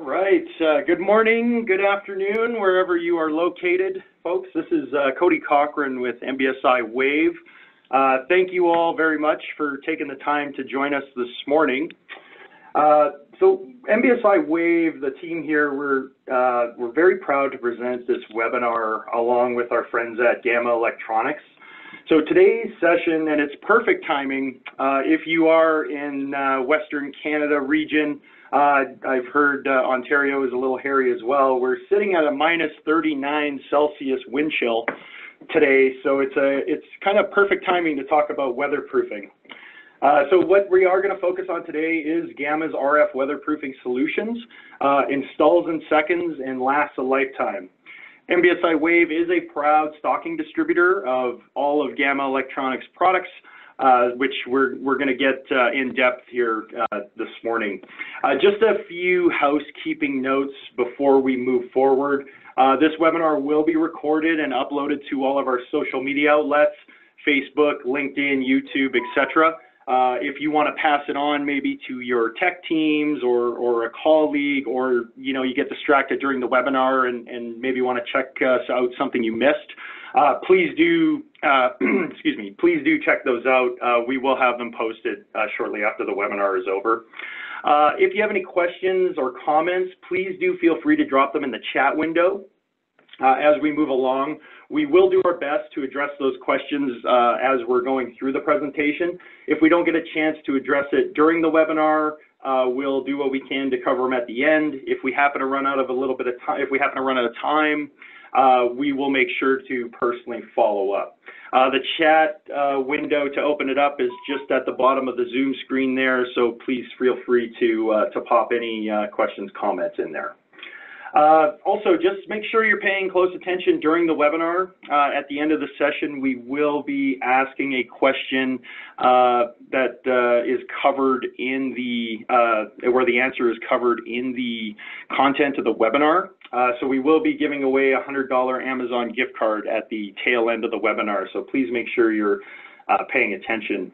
right. Good morning, good afternoon, wherever you are located, folks. This is Cody Cochran with MBSI WAV. Thank you all very much for taking the time to join us this morning. So MBSI WAV, the team here, we're very proud to present this webinar along with our friends at Gamma Electronics. So today's session, and it's perfect timing, if you are in Western Canada region, I've heard Ontario is a little hairy as well. We're sitting at a minus 39 Celsius wind chill today, so it's kind of perfect timing to talk about weatherproofing. So what we are going to focus on today is Gamma's RF weatherproofing solutions, installs in seconds and lasts a lifetime. MBSI WAV is a proud stocking distributor of all of Gamma Electronics products, which we're going to get in depth here this morning. Just a few housekeeping notes before we move forward. This webinar will be recorded and uploaded to all of our social media outlets, Facebook, LinkedIn, YouTube, etc. If you want to pass it on maybe to your tech teams or a colleague, or you get distracted during the webinar and maybe want to check out something you missed, please do excuse me, please do check those out. We will have them posted shortly after the webinar is over. If you have any questions or comments, please do feel free to drop them in the chat window. As we move along, we will do our best to address those questions as we're going through the presentation. If we don't get a chance to address it during the webinar, we'll do what we can to cover them at the end. If we happen to run out of time, we will make sure to personally follow up. The chat window to open it up is just at the bottom of the Zoom screen there, so please feel free to pop any questions, comments in there. Also, just make sure you're paying close attention during the webinar. At the end of the session, we will be asking a question that is covered in where the answer is covered in the content of the webinar. So we will be giving away a $100 Amazon gift card at the tail end of the webinar. So please make sure you're paying attention.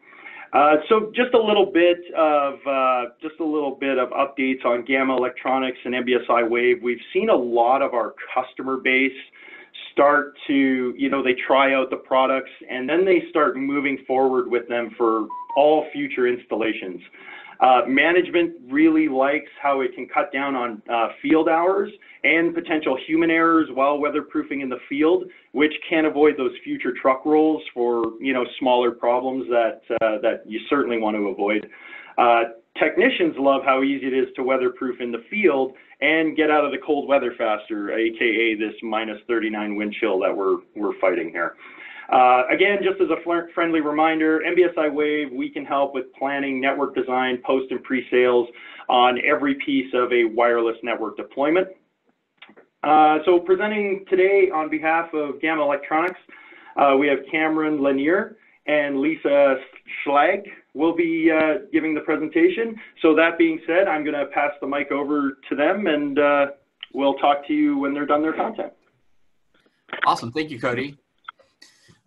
So just a little bit of updates on Gamma Electronics and MBSI WAV. We've seen a lot of our customer base start to, they try out the products and then they start moving forward with them for all future installations. Management really likes how it can cut down on field hours and potential human errors while weatherproofing in the field, which can avoid those future truck rolls for smaller problems that you certainly want to avoid. Technicians love how easy it is to weatherproof in the field and get out of the cold weather faster, aka this minus 39 wind chill that we're fighting here. Again, just as a friendly reminder, MBSI WAV, we can help with planning, network design, post and pre-sales on every piece of a wireless network deployment. So presenting today on behalf of Gamma Electronics, we have Cameron Lanier and Lisa Schlag will be giving the presentation. So that being said, I'm going to pass the mic over to them and we'll talk to you when they're done their content. Awesome. Thank you, Cody.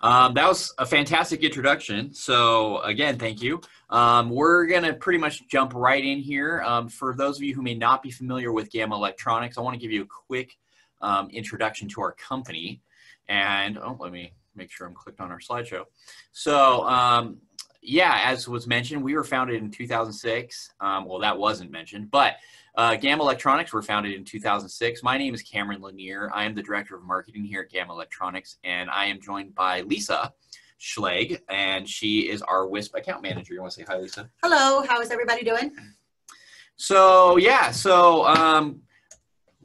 That was a fantastic introduction. So again, thank you. We're going to pretty much jump right in here. For those of you who may not be familiar with Gamma Electronics, I want to give you a quick introduction to our company. And let me make sure I'm clicked on our slideshow. So yeah, as was mentioned, we were founded in 2006. Well, that wasn't mentioned, but Gamma Electronics were founded in 2006. My name is Cameron Lanier. I am the Director of Marketing here at Gamma Electronics, and I am joined by Lisa Schlag, and she is our WISP account manager. You want to say hi, Lisa? Hello, how is everybody doing? So yeah,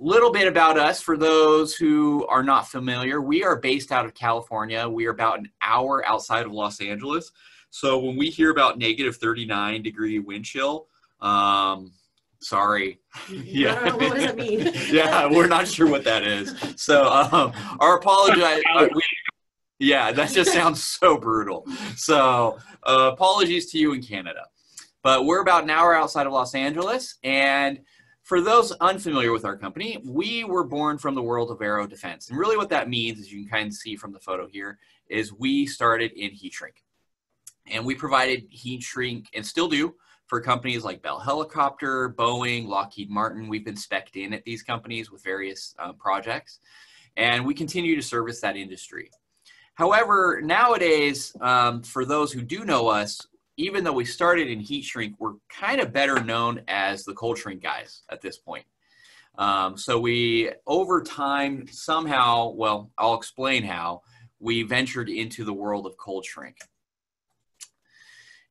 little bit about us for those who are not familiar. We are based out of California. We are about an hour outside of Los Angeles. So when we hear about negative 39-degree wind chill, sorry. Yeah. What does it mean? Yeah, we're not sure what that is. So our apologies. Yeah, that just sounds so brutal. So apologies to you in Canada. But we're about an hour outside of Los Angeles. And for those unfamiliar with our company, we were born from the world of aero defense. And really what that means, as you can kind of see from the photo here, is we started in heat shrink. And we provided heat shrink, and still do, for companies like Bell Helicopter, Boeing, Lockheed Martin. We've been spec'd in at these companies with various projects, and we continue to service that industry. However, nowadays, for those who do know us, even though we started in heat shrink, we're kind of better known as the cold shrink guys at this point. So we, over time, somehow, well, I'll explain how, we ventured into the world of cold shrink.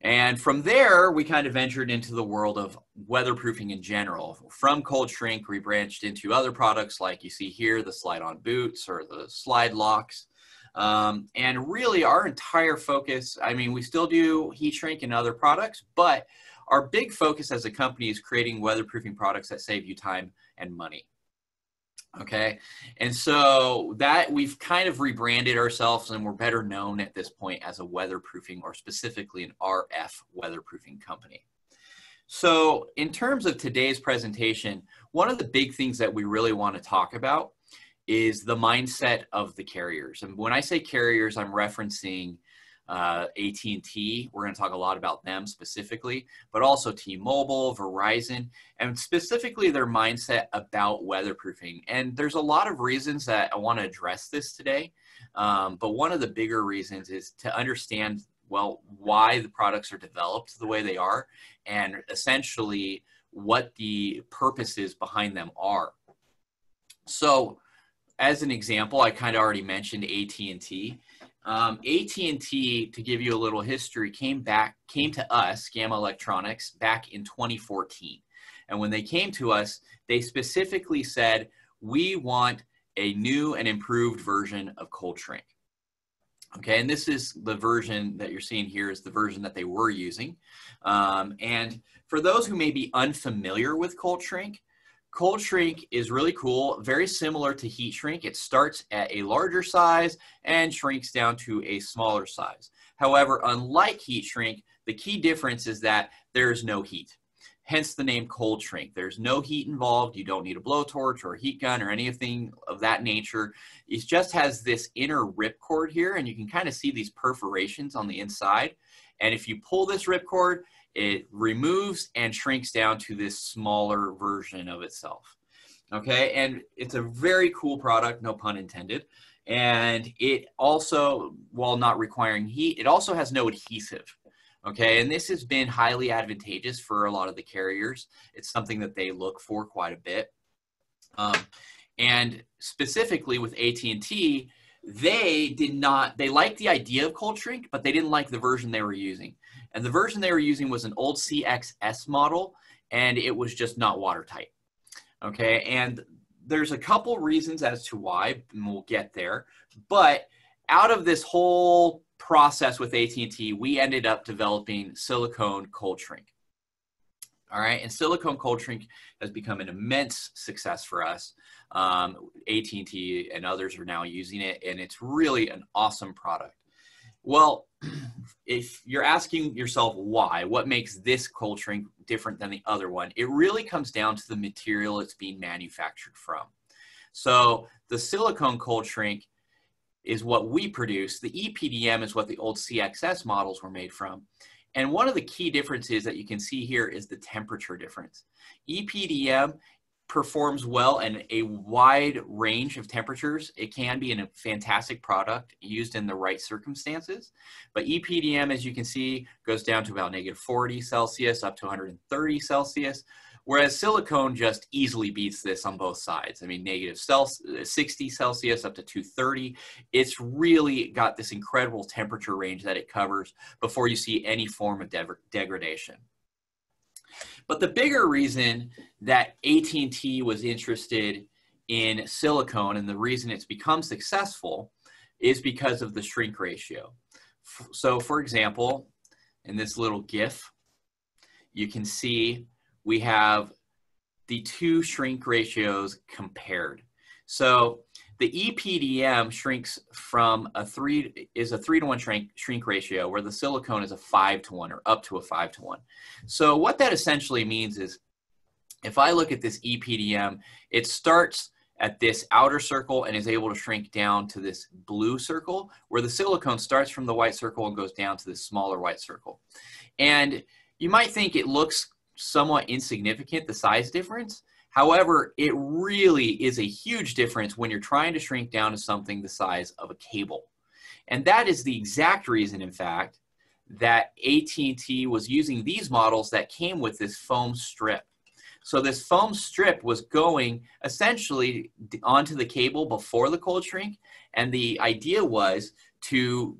And from there, we kind of ventured into the world of weatherproofing in general. From cold shrink, we branched into other products like you see here, the slide-on boots or the slide locks. And really our entire focus, I mean, we still do heat shrink and other products, but our big focus as a company is creating weatherproofing products that save you time and money. Okay, and so that we've kind of rebranded ourselves, and we're better known at this point as a weatherproofing, or specifically an RF weatherproofing company. So in terms of today's presentation, one of the big things that we really want to talk about is the mindset of the carriers. And when I say carriers, I'm referencing AT&T. We're going to talk a lot about them specifically, but also T-Mobile, Verizon, and specifically their mindset about weatherproofing. And there's a lot of reasons that I want to address this today. But one of the bigger reasons is to understand, well, why the products are developed the way they are, and essentially what the purposes behind them are. So as an example, I kind of already mentioned AT&T. AT&T, to give you a little history, came to us, Gamma Electronics, back in 2014. And when they came to us, they specifically said, we want a new and improved version of cold shrink. Okay, and this is the version that you're seeing here is the version that they were using. And for those who may be unfamiliar with cold shrink is really cool, very similar to heat shrink. It starts at a larger size and shrinks down to a smaller size. However, unlike heat shrink, the key difference is that there's no heat. Hence the name cold shrink. There's no heat involved. You don't need a blowtorch or a heat gun or anything of that nature. It just has this inner ripcord here, and you can kind of see these perforations on the inside. And if you pull this ripcord, it removes and shrinks down to this smaller version of itself. Okay, and it's a very cool product, no pun intended. And it also, while not requiring heat, it also has no adhesive. Okay, and this has been highly advantageous for a lot of the carriers. It's something that they look for quite a bit. And specifically with AT&T, they liked the idea of cold shrink, but they didn't like the version they were using. And the version they were using was an old CXS model, and it was just not watertight. Okay, and there's a couple reasons as to why, and we'll get there. But out of this whole process with AT&T, we ended up developing Silicone cold shrink. All right, and Silicone cold shrink has become an immense success for us. AT&T and others are now using it, and it's really an awesome product. Well, if you're asking yourself why, what makes this cold shrink different than the other one, it really comes down to the material it's being manufactured from. So the silicone cold shrink is what we produce. The EPDM is what the old CXS models were made from. And one of the key differences that you can see here is the temperature difference. EPDM performs well in a wide range of temperatures. It can be a fantastic product used in the right circumstances. But EPDM, as you can see, goes down to about -40 Celsius up to 130 Celsius, whereas silicone just easily beats this on both sides. I mean, -60 Celsius up to 230. It's really got this incredible temperature range that it covers before you see any form of degradation. But the bigger reason that AT&T was interested in silicone, and the reason it's become successful, is because of the shrink ratio. So for example, in this little GIF, you can see we have the two shrink ratios compared. So the EPDM shrinks from a 3-to-1 shrink ratio, where the silicone is a 5-to-1 or up to a 5-to-1. So what that essentially means is, if I look at this EPDM, it starts at this outer circle and is able to shrink down to this blue circle, where the silicone starts from the white circle and goes down to this smaller white circle. And you might think it looks somewhat insignificant, the size difference. However, it really is a huge difference when you're trying to shrink down to something the size of a cable. And that is the exact reason, in fact, that AT&T was using these models that came with this foam strip. So this foam strip was going essentially onto the cable before the cold shrink, and the idea was to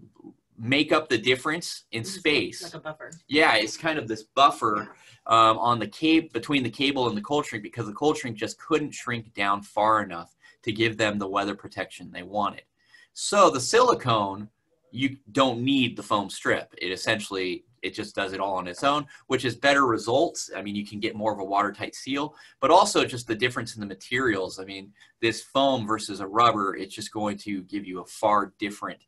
make up the difference in space. Like a buffer. Yeah, it's kind of this buffer on the between the cable and the cold shrink, because the cold shrink just couldn't shrink down far enough to give them the weather protection they wanted. So the silicone, you don't need the foam strip. It essentially, it just does it all on its own, which is better results. I mean, you can get more of a watertight seal, but also just the difference in the materials. I mean, this foam versus a rubber, it's just going to give you a far different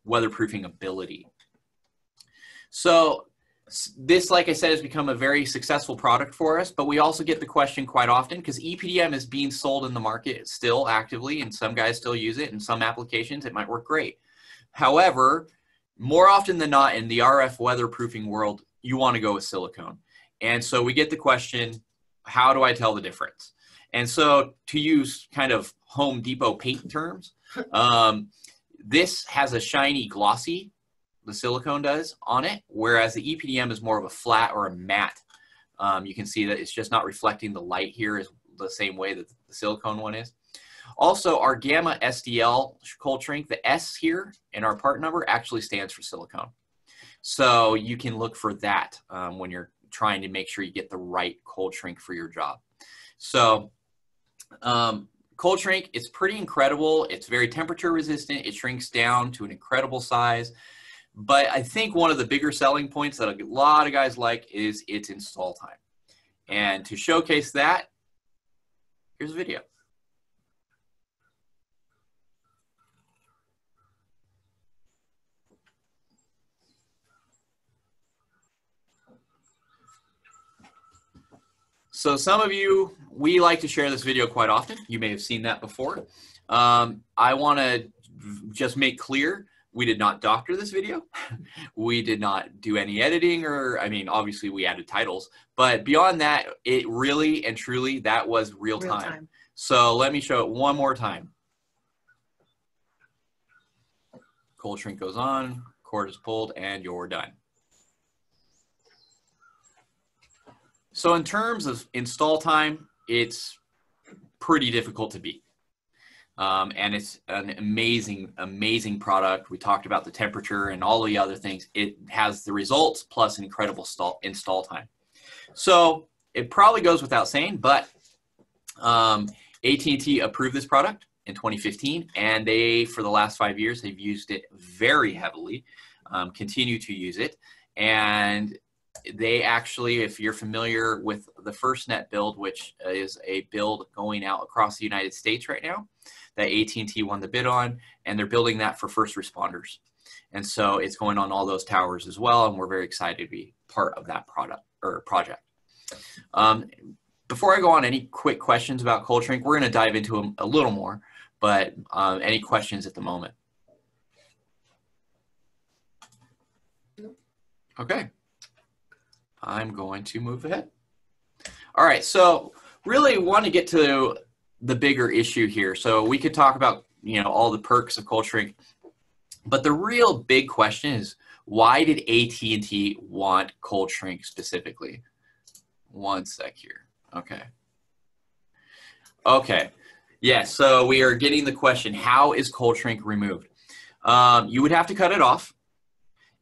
weatherproofing ability. So this, like I said, has become a very successful product for us, but we also get the question quite often, because EPDM is being sold in the market still actively, and some guys still use it. In some applications, it might work great. However, more often than not in the RF weatherproofing world, you want to go with silicone. And so we get the question, how do I tell the difference? And so to use kind of Home Depot paint terms, this has a shiny glossy, the silicone does, on it, whereas the EPDM is more of a flat or a matte. You can see that it's just not reflecting the light here is the same way that the silicone one is. Also, our Gamma SDL cold shrink, the S here in our part number actually stands for silicone. So you can look for that when you're trying to make sure you get the right cold shrink for your job. So cold shrink, it's pretty incredible. It's very temperature resistant. It shrinks down to an incredible size. But I think one of the bigger selling points that a lot of guys like is its install time. And to showcase that, here's a video. So some of you, we like to share this video quite often. You may have seen that before. I want to just make clear, we did not doctor this video. We did not do any editing, or, I mean, obviously we added titles, but beyond that, it really and truly, that was real time. So let me show it one more time. Cold shrink goes on, cord is pulled, and you're done. So in terms of install time, it's pretty difficult to beat. And it's an amazing, amazing product. We talked about the temperature and all the other things. It has the results plus an incredible install time. So it probably goes without saying, but AT&T approved this product in 2015, and they, for the last 5 years, they've used it very heavily, continue to use it. And they actually, if you're familiar with the FirstNet build, which is a build going out across the United States right now, that AT&T won the bid on, and they're building that for first responders. And so it's going on all those towers as well, and we're very excited to be part of that product or project. Before I go on, any quick questions about cold shrink? We're going to dive into them a little more, but any questions at the moment? Okay. I'm going to move ahead. All right, so really want to get to the bigger issue here. So we could talk about, you know, all the perks of cold shrink, but the real big question is, why did AT&T want cold shrink specifically? One sec here. Okay. Okay. Yeah, so we are getting the question, how is cold shrink removed? You would have to cut it off,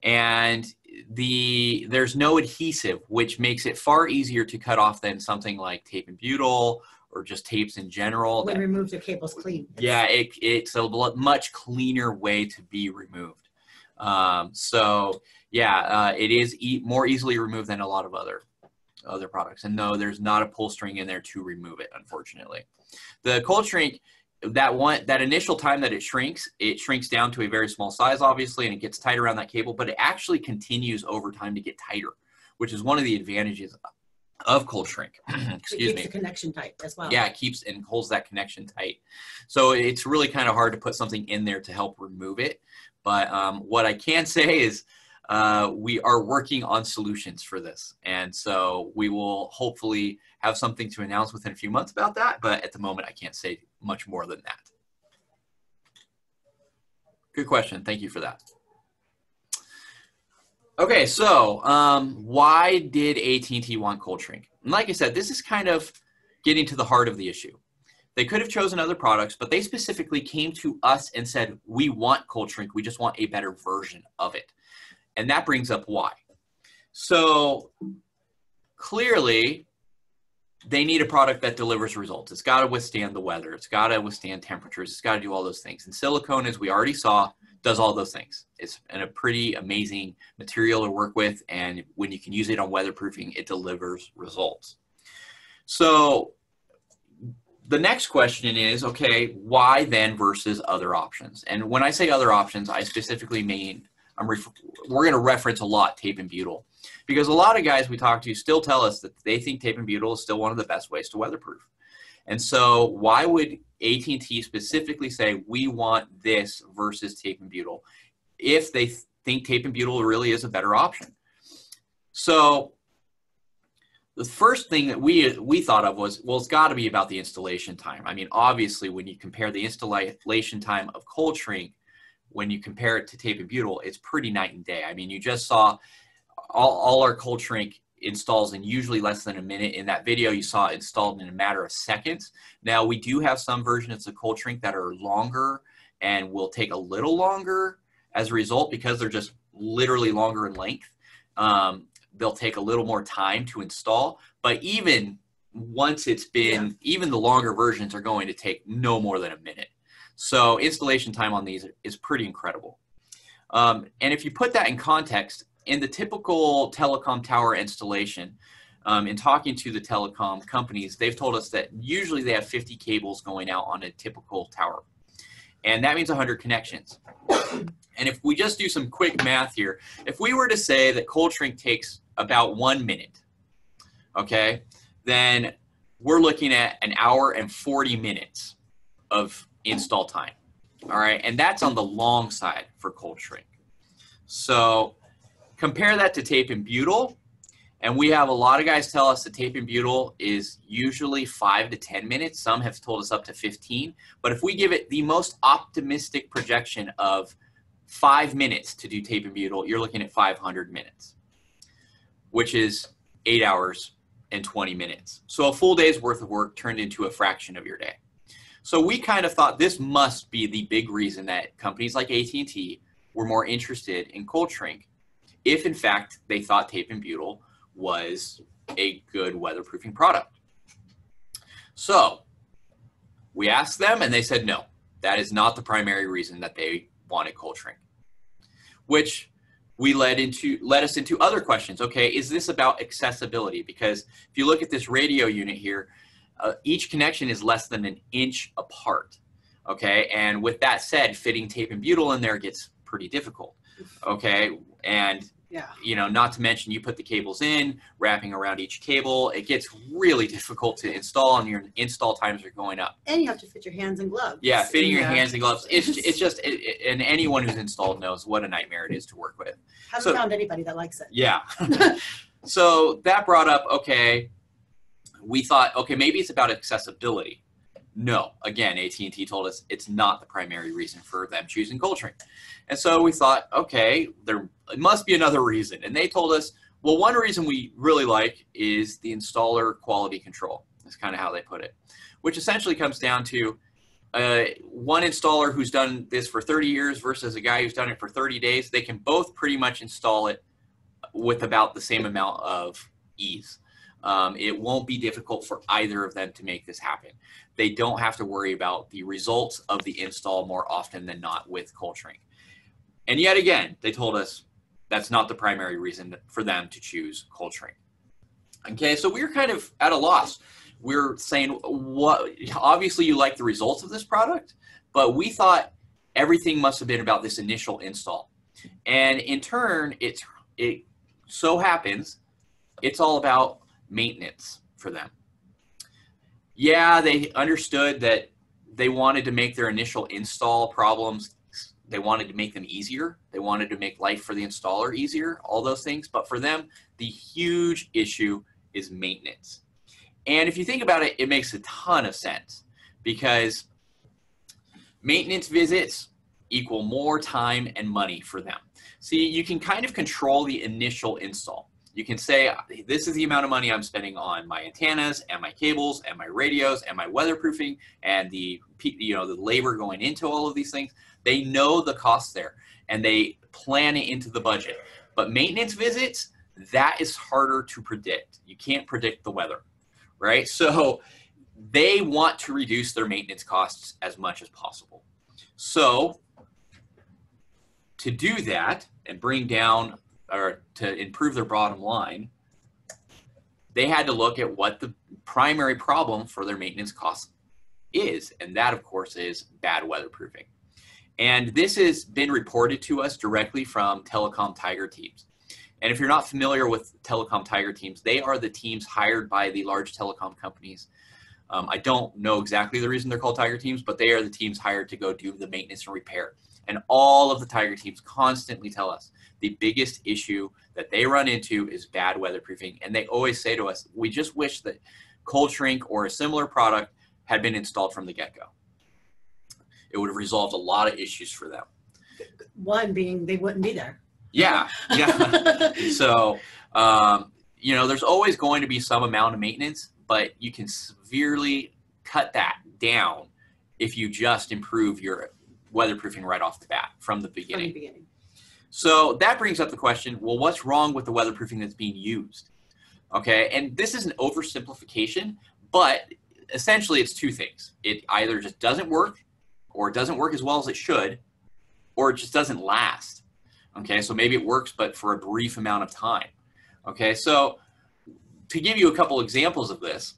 and there's no adhesive, which makes it far easier to cut off than something like tape and butyl or just tapes in general. When removes your cables clean. Yeah, it's a much cleaner way to be removed. So yeah, it is more easily removed than a lot of other products. And no, there's not a pull string in there to remove it, unfortunately. The cold shrink, that initial time that it shrinks down to a very small size, obviously, and it gets tight around that cable, but it actually continues over time to get tighter, which is one of the advantages of cold shrink. Excuse me. It keeps the connection tight as well. Yeah, it keeps and holds that connection tight. So it's really kind of hard to put something in there to help remove it. But what I can say is we are working on solutions for this. And so we will hopefully have something to announce within a few months about that. But at the moment, I can't say much more than that. Good question. Thank you for that. Okay, so why did AT&T want cold shrink? And like I said, this is kind of getting to the heart of the issue. They could have chosen other products, but they specifically came to us and said, we want cold shrink. We just want a better version of it. And that brings up why. So clearly, they need a product that delivers results. It's got to withstand the weather. It's got to withstand temperatures. It's got to do all those things. And silicone, as we already saw, does all those things. It's a pretty amazing material to work with. And when you can use it on weatherproofing, it delivers results. So the next question is, okay, why then versus other options? And when I say other options, I specifically mean, we're going to reference a lot tape and butyl, because a lot of guys we talk to still tell us that they think tape and butyl is still one of the best ways to weatherproof. And so why would AT&T specifically say we want this versus tape and butyl if they think tape and butyl really is a better option? So the first thing that we thought of was, well, it's got to be about the installation time. I mean, obviously, when you compare the installation time of cold shrink, when you compare it to tape and butyl, it's pretty night and day. I mean, you just saw all our cold shrink installs in usually less than a minute. In that video, you saw it installed in a matter of seconds. Now, we do have some versions of cold shrink that are longer and will take a little longer as a result, because they're just literally longer in length. They'll take a little more time to install, but even once it's been, even the longer versions are going to take no more than a minute. So installation time on these is pretty incredible. And if you put that in context, in the typical telecom tower installation, in talking to the telecom companies, they've told us that usually they have 50 cables going out on a typical tower. And that means 100 connections. And if we just do some quick math here, if we were to say that cold shrink takes about 1 minute, okay, then we're looking at an hour and 40 minutes of install time. All right, and that's on the long side for cold shrink. So compare that to tape and butyl, and we have a lot of guys tell us that tape and butyl is usually 5 to 10 minutes. Some have told us up to 15. But if we give it the most optimistic projection of 5 minutes to do tape and butyl, you're looking at 500 minutes, which is 8 hours and 20 minutes. So a full day's worth of work turned into a fraction of your day. So we kind of thought this must be the big reason that companies like AT&T were more interested in cold shrink, if in fact they thought tape and butyl was a good weatherproofing product. So we asked them and they said no, that is not the primary reason that they wanted cold shrink, which led us into other questions. Okay, is this about accessibility? Because if you look at this radio unit here, each connection is less than an inch apart. Okay, and with that said, fitting tape and butyl in there gets pretty difficult. Okay, and you know, not to mention you put the cables in, wrapping around each cable, it gets really difficult to install, and your install times are going up. And you have to fit your hands and gloves. Yeah, fitting your hands and gloves. It's just, and anyone who's installed knows what a nightmare it is to work with. Haven't found anybody that likes it. Yeah. So that brought up, okay, we thought, okay, maybe it's about accessibility. No, again, AT&T told us it's not the primary reason for them choosing cold shrink. And so we thought, okay, there must be another reason. And they told us, well, one reason we really like is the installer quality control. That's kind of how they put it, which essentially comes down to one installer who's done this for 30 years versus a guy who's done it for 30 days. They can both pretty much install it with about the same amount of ease. It won't be difficult for either of them to make this happen. They don't have to worry about the results of the install more often than not with cold shrink. And yet again, they told us that's not the primary reason for them to choose cold shrink. Okay, so we're kind of at a loss. We're saying, what? Obviously you like the results of this product, but we thought everything must have been about this initial install. And in turn, it so happens it's all about maintenance for them. Yeah, they understood that they wanted to make their initial install problems they wanted to make them easier. They wanted to make life for the installer easier, all those things. But for them, the huge issue is maintenance. And if you think about it, it makes a ton of sense, because maintenance visits equal more time and money for them. See, you can kind of control the initial install. You can say, this is the amount of money I'm spending on my antennas and my cables and my radios and my weatherproofing and the labor going into all of these things. They know the costs there and they plan it into the budget. But maintenance visits, that is harder to predict. You can't predict the weather, right? So they want to reduce their maintenance costs as much as possible. So to do that and bring down, or to improve their bottom line, they had to look at what the primary problem for their maintenance costs is. And that, of course, is bad weatherproofing. And this has been reported to us directly from Telecom Tiger teams. And if you're not familiar with Telecom Tiger teams, they are the teams hired by the large telecom companies. I don't know exactly the reason they're called Tiger teams, but they are the teams hired to go do the maintenance and repair. And all of the Tiger teams constantly tell us the biggest issue that they run into is bad weatherproofing. And they always say to us, we just wish that cold shrink or a similar product had been installed from the get-go. It would have resolved a lot of issues for them. One being they wouldn't be there. Yeah, yeah. So, there's always going to be some amount of maintenance, but you can severely cut that down if you just improve your weatherproofing right off the bat from the beginning. So that brings up the question, well, what's wrong with the weatherproofing that's being used? Okay, and this is an oversimplification, but essentially it's two things. It either just doesn't work, or it doesn't work as well as it should, or it just doesn't last. Okay, so maybe it works, but for a brief amount of time. Okay, so to give you a couple examples of this,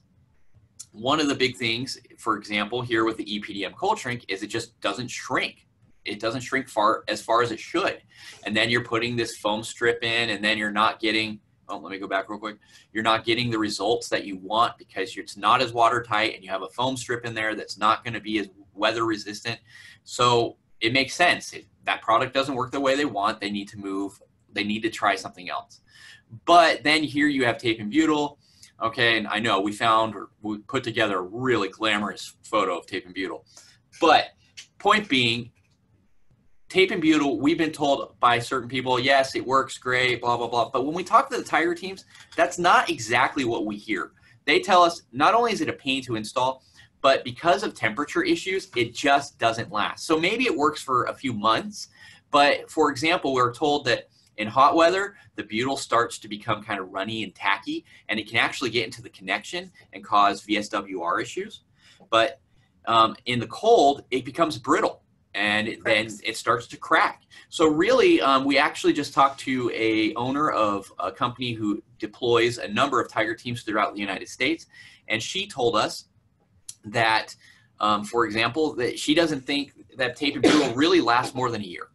one of the big things, for example, here with the EPDM cold shrink is it just doesn't shrink. It doesn't shrink as far as it should. And then you're putting this foam strip in, and then you're not getting, oh, let me go back real quick. You're not getting the results that you want because it's not as watertight and you have a foam strip in there that's not going to be as weather resistant. So it makes sense. If that product doesn't work the way they want, they need to move, they need to try something else. But then here you have tape and butyl. Okay, and I know we put together a really glamorous photo of tape and butyl. But point being, tape and butyl, we've been told by certain people, yes, it works great, blah, blah, blah. But when we talk to the Tiger teams, that's not exactly what we hear. They tell us not only is it a pain to install, but because of temperature issues, it just doesn't last. So maybe it works for a few months. But for example, we're told that in hot weather, the butyl starts to become kind of runny and tacky, and it can actually get into the connection and cause VSWR issues. But in the cold, it becomes brittle, and then it starts to crack. So really, we actually just talked to a owner of a company who deploys a number of Tiger teams throughout the United States, and she told us that, for example, that she doesn't think that tape and butyl really lasts more than a year.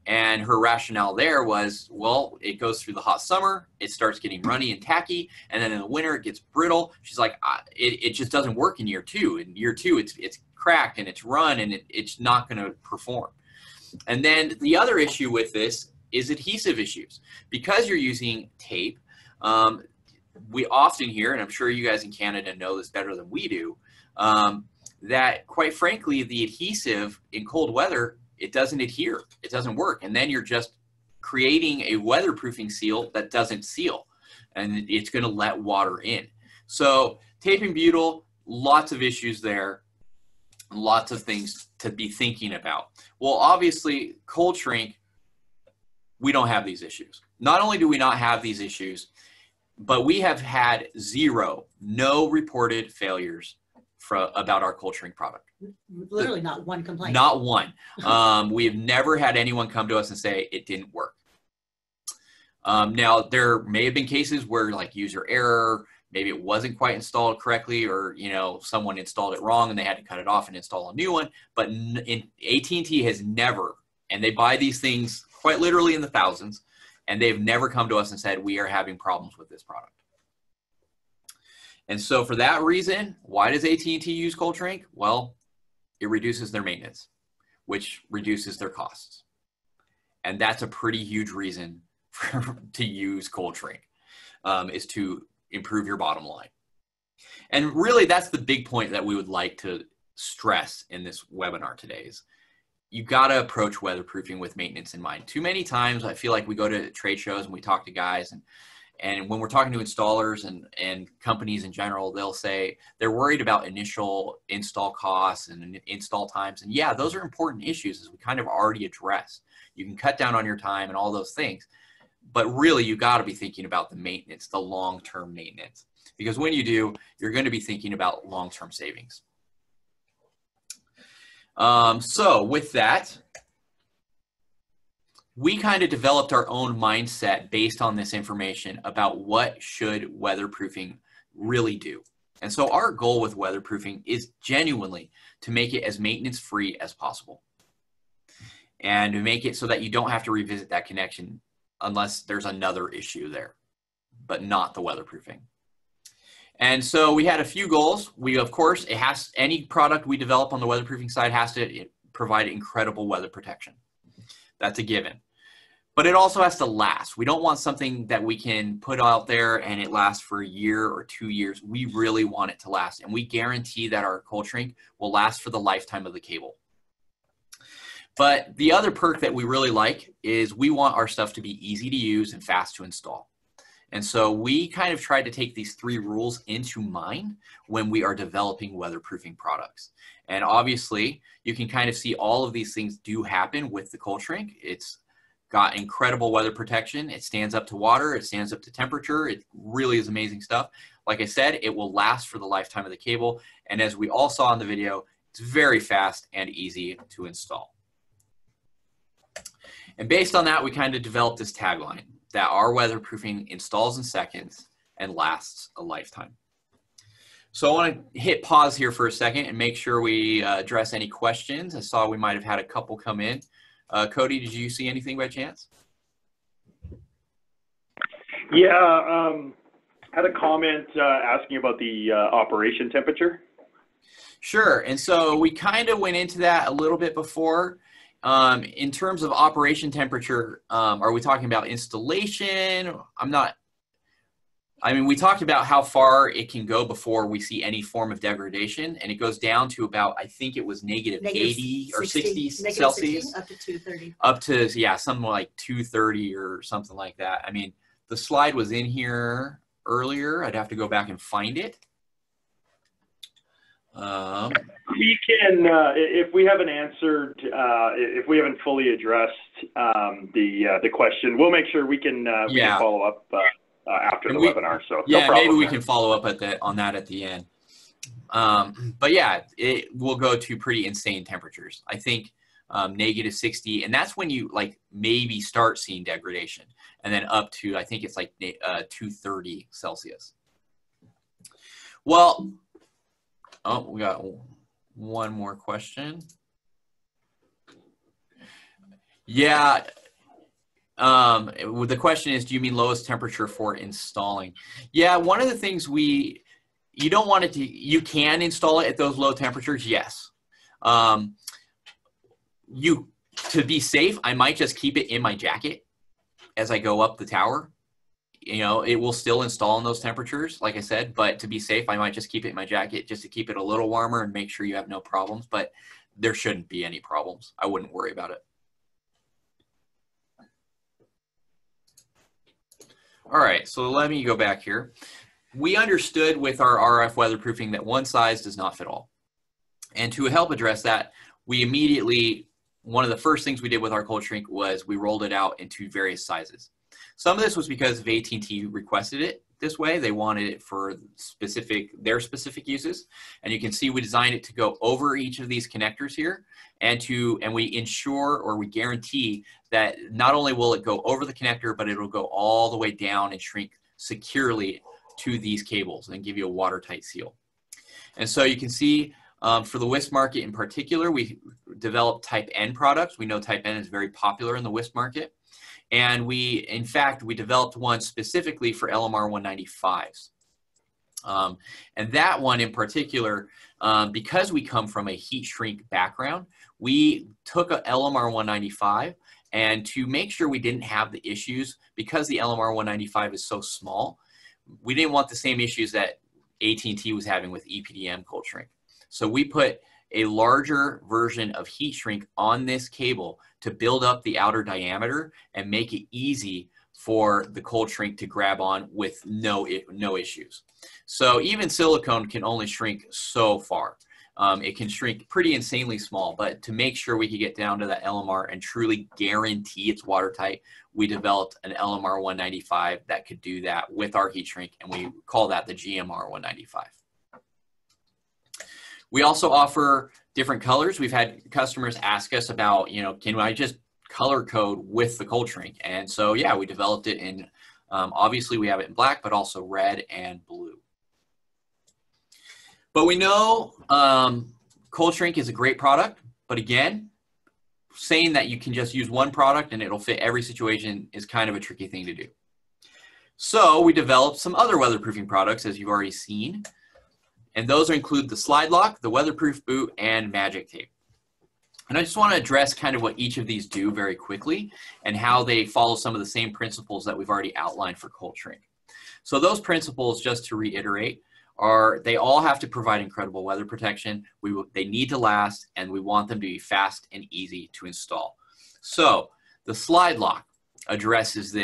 And her rationale there was, well, it goes through the hot summer, it starts getting runny and tacky, and then in the winter it gets brittle. She's like, it just doesn't work in year two. In year two, it's cracked and it's run and it's not going to perform. And then the other issue with this is adhesive issues. Because you're using tape, we often hear, and I'm sure you guys in Canada know this better than we do, that quite frankly, the adhesive in cold weather, it doesn't adhere, it doesn't work. And then you're just creating a weatherproofing seal that doesn't seal, and it's gonna let water in. So tape and butyl, lots of issues there, lots of things to be thinking about. Well, obviously cold shrink, we don't have these issues. Not only do we not have these issues, but we have had no reported failures about our cold shrink product. Literally not one complaint. Not one. We have never had anyone come to us and say it didn't work. Now, there may have been cases where like user error, maybe it wasn't quite installed correctly, or someone installed it wrong and they had to cut it off and install a new one. But AT&T has never, and they buy these things quite literally in the thousands, and they've never come to us and said, we are having problems with this product. And so for that reason, why does AT&T use cold shrink? Well, it reduces their maintenance. which reduces their costs. And that's a pretty huge reason to use cold shrink, is to improve your bottom line. And really, that's the big point that we would like to stress in this webinar today is you got to approach weatherproofing with maintenance in mind. Too many times I feel like we go to trade shows and we talk to guys, and when we're talking to installers and companies in general, they'll say they're worried about initial install costs and install times. And yeah, those are important issues, as we kind of already addressed. You can cut down on your time and all those things, but really you got to be thinking about the maintenance, the long-term maintenance, because when you do, you're going to be thinking about long-term savings. So with that, we kind of developed our own mindset based on this information about what should weatherproofing really do. And so our goal with weatherproofing is genuinely to make it as maintenance-free as possible, and to make it so that you don't have to revisit that connection unless there's another issue there, but not the weatherproofing. And so we had a few goals. We, of course, any product we develop on the weatherproofing side has to provide incredible weather protection. That's a given. But it also has to last. We don't want something that we can put out there and it lasts for a year or 2 years. We really want it to last. And we guarantee that our cold shrink will last for the lifetime of the cable. But the other perk that we really like is we want our stuff to be easy to use and fast to install. And so we kind of tried to take these 3 rules into mind when we are developing weatherproofing products. And obviously, you can kind of see all of these things do happen with the cold shrink. It's got incredible weather protection. It stands up to water. It stands up to temperature. It really is amazing stuff. Like I said, it will last for the lifetime of the cable. And as we all saw in the video, it's very fast and easy to install. And based on that, we kind of developed this tagline that our weatherproofing installs in seconds and lasts a lifetime. So I want to hit pause here for a second and make sure we address any questions. I saw we might have had a couple come in. Cody, did you see anything by chance? Yeah, had a comment asking about the operation temperature. Sure, and so we kind of went into that a little bit before. In terms of operation temperature, are we talking about installation? I mean, we talked about how far it can go before we see any form of degradation, and it goes down to about, I think it was negative 80 or 60 Celsius. 60, up to 230. Up to, yeah, something like 230 or something like that. I mean, the slide was in here earlier. I'd have to go back and find it. We can, if we haven't answered, if we haven't fully addressed the question, we'll make sure we can follow up after the webinar. So yeah, no problem. Maybe we can follow up on that at the end. But yeah, it will go to pretty insane temperatures. I think negative 60, and that's when you like maybe start seeing degradation, and then up to, I think it's like 230 Celsius. Well, oh, we got one more question. Yeah. The question is, do you mean lowest temperature for installing? Yeah, one of the things you don't want it to, you can install it at those low temperatures, yes. To be safe, I might just keep it in my jacket as I go up the tower. You know, it will still install in those temperatures, like I said, but to be safe, I might just keep it in my jacket just to keep it a little warmer and make sure you have no problems, but there shouldn't be any problems. I wouldn't worry about it. All right, so let me go back here. We understood with our RF weatherproofing that one size does not fit all. And to help address that, we immediately, one of the first things we did with our cold shrink was we rolled it out into various sizes. Some of this was because AT&T requested it this way. They wanted it for their specific uses. And you can see we designed it to go over each of these connectors here, and we ensure, or we guarantee, that not only will it go over the connector, but it'll go all the way down and shrink securely to these cables and give you a watertight seal. And so you can see for the WISP market in particular, we developed Type N products. We know Type N is very popular in the WISP market. And in fact, we developed one specifically for LMR 195s. And that one in particular, because we come from a heat shrink background, we took a LMR 195, and to make sure we didn't have the issues, because the LMR 195 is so small, we didn't want the same issues that AT&T was having with EPDM cold shrink. So we put a larger version of heat shrink on this cable to build up the outer diameter and make it easy for the cold shrink to grab on with no issues. So even silicone can only shrink so far. It can shrink pretty insanely small, but to make sure we could get down to that LMR and truly guarantee it's watertight, we developed an LMR 195 that could do that with our heat shrink, and we call that the GMR 195. We also offer different colors. We've had customers ask us about, can I just color code with the cold shrink? And so, yeah, we developed it in, obviously we have it in black, but also red and blue. But we know cold shrink is a great product, but again, saying that you can just use one product and it'll fit every situation is kind of a tricky thing to do. So we developed some other weatherproofing products, as you've already seen. And those include the slide lock, the Weatherproof Boot, and magic tape. And I just want to address kind of what each of these do very quickly and how they follow some of the same principles that we've already outlined for cold shrink. So those principles, just to reiterate, are they all have to provide incredible weather protection. They need to last, and we want them to be fast and easy to install. So the slide lock addresses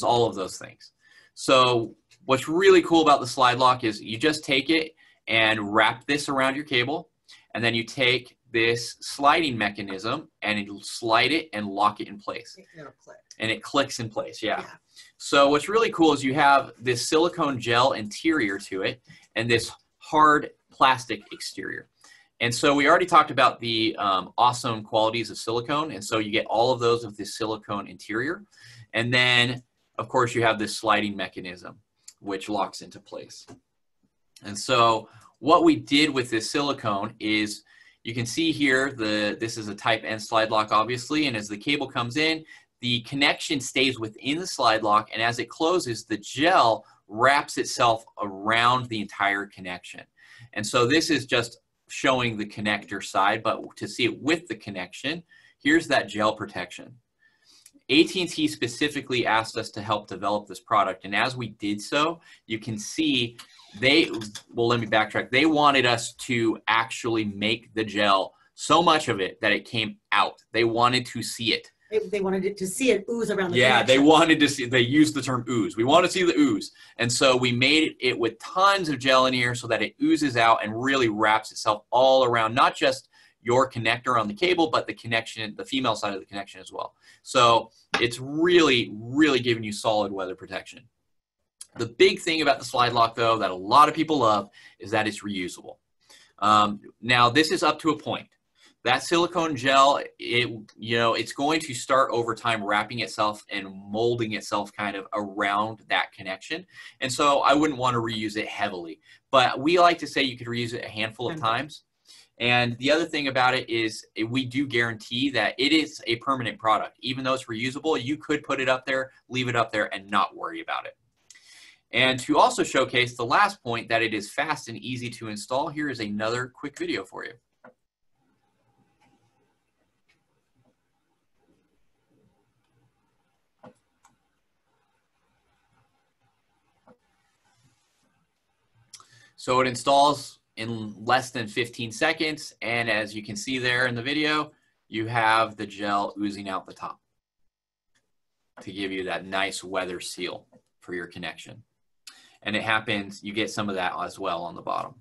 all of those things. So what's really cool about the slide lock is you just take it and wrap this around your cable, and then you take this sliding mechanism and you slide it and lock it in place. It'll click. And it clicks in place, yeah. So what's really cool is you have this silicone gel interior to it and this hard plastic exterior. And so we already talked about the awesome qualities of silicone, and so you get all of those with this silicone interior. And then, of course, you have this sliding mechanism, which locks into place. And so what we did with this silicone is, you can see here, this is a type N slide lock, obviously, and as the cable comes in, the connection stays within the slide lock, and as it closes, the gel wraps itself around the entire connection. And so this is just showing the connector side, but to see it with the connection, here's that gel protection. AT&T specifically asked us to help develop this product, and as we did so, you can see let me backtrack. They wanted us to actually make the gel, so much of it that it came out. They wanted to see it. They wanted to see it ooze around the Yeah, connection. they wanted to see, they used the term ooze. We want to see the ooze. And so we made it with tons of gel in here so that it oozes out and really wraps itself all around, not just your connector on the cable, but the connection, the female side of the connection as well. So it's really, really giving you solid weather protection. The big thing about the slide lock, though, that a lot of people love is that it's reusable. Now, this is up to a point. That silicone gel, it's going to start over time wrapping itself and molding itself kind of around that connection. And so I wouldn't want to reuse it heavily. But we like to say you could reuse it a handful of times. And the other thing about it is we do guarantee that it is a permanent product. Even though it's reusable, you could put it up there, leave it up there, and not worry about it. And to also showcase the last point, that it is fast and easy to install, here is another quick video for you. So it installs in less than 15 seconds, and as you can see there in the video, you have the gel oozing out the top to give you that nice weather seal for your connection. And it happens, you get some of that as well on the bottom.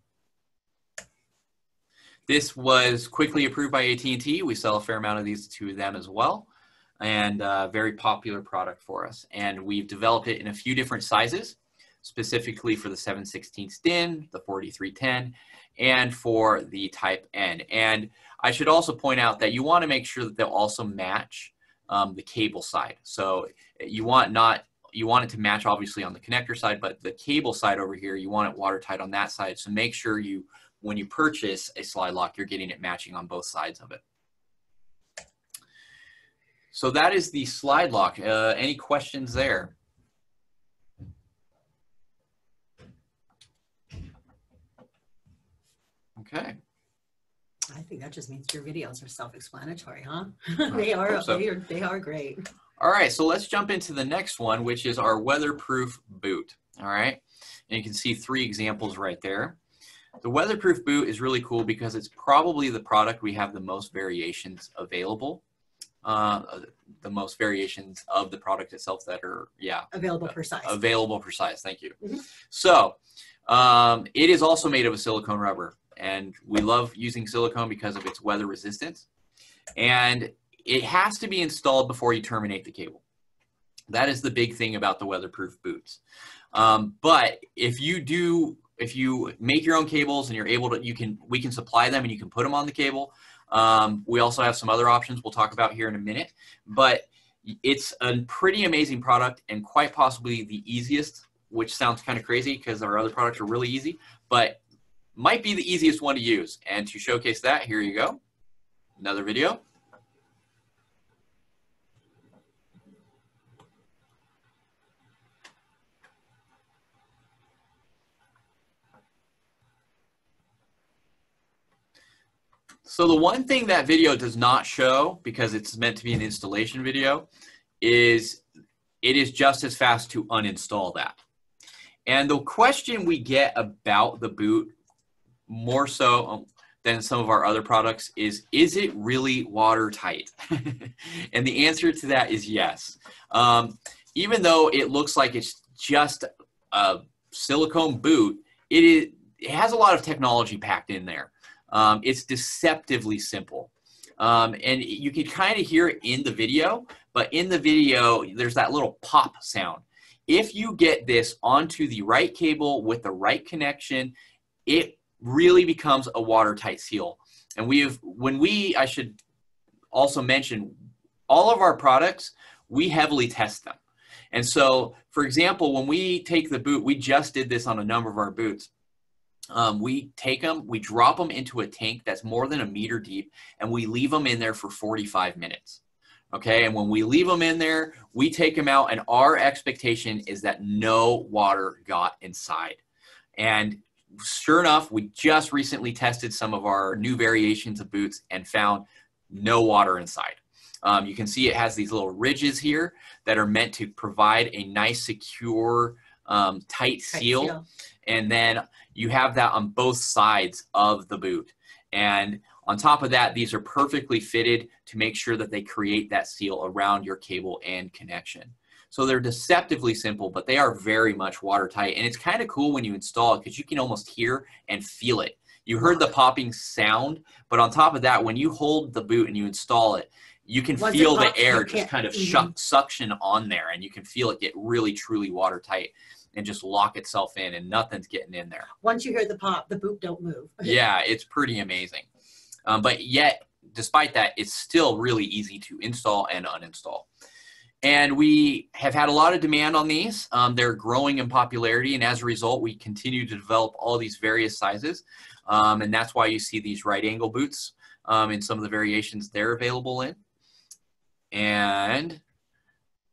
This was quickly approved by AT&T. We sell a fair amount of these to them as well, and a very popular product for us. And we've developed it in a few different sizes, specifically for the 7/16 DIN, the 4310, and for the type N. And I should also point out that you want to make sure that they'll also match the cable side. So you want it to match obviously on the connector side, but the cable side over here, you want it watertight on that side. So make sure when you purchase a slide lock, you're getting it matching on both sides of it. So that is the slide lock. Any questions there? Okay. I think that just means your videos are self-explanatory, huh? I They are, hope so. they are great. All right, so let's jump into the next one, which is our weatherproof boot. All right, and you can see 3 examples right there. The weatherproof boot is really cool because it's probably the product we have the most variations available. The most variations of the product itself that are, Available per size. Available per size, thank you. Mm-hmm. So it is also made of a silicone rubber, and we love using silicone because of its weather resistance. And it has to be installed before you terminate the cable. That is the big thing about the weatherproof boots. But if you make your own cables and you're able to, we can supply them and you can put them on the cable. We also have some other options we'll talk about here in a minute, but it's a pretty amazing product and quite possibly the easiest, which sounds kind of crazy because our other products are really easy, but might be the easiest one to use. And to showcase that, here you go, another video. So the one thing that video does not show, because it's meant to be an installation video, is it is just as fast to uninstall that. And the question we get about the boot, more so than some of our other products, is it really watertight? And the answer to that is yes. Even though it looks like it's just a silicone boot, it has a lot of technology packed in there. It's deceptively simple. And you can kind of hear it in the video, but in the video, there's that little pop sound. If you get this onto the right cable with the right connection, it really becomes a watertight seal. And I should also mention, all of our products, we heavily test them. And so, for example, when we take the boot, we just did this on a number of our boots. We take them, we drop them into a tank that's more than 1 meter deep, and we leave them in there for 45 minutes. Okay, and when we leave them in there, we take them out, and our expectation is that no water got inside. And sure enough, we just recently tested some of our new variations of boots and found no water inside. You can see it has these little ridges here that are meant to provide a nice, secure, tight seal. And then you have that on both sides of the boot. And on top of that, these are perfectly fitted to make sure that they create that seal around your cable and connection. So they're deceptively simple, but they are very much watertight. And it's kind of cool when you install it because you can almost hear and feel it. You heard the popping sound, but on top of that, when you hold the boot and you install it, you can feel the air just kind of suction on there, and you can feel it get really, truly watertight and just lock itself in, and nothing's getting in there. Once you hear the pop, the boot don't move. Yeah, it's pretty amazing. But yet, despite that, it's still really easy to install and uninstall. And we have had a lot of demand on these. They're growing in popularity, and as a result, we continue to develop all these various sizes. And that's why you see these right angle boots in some of the variations they're available in. And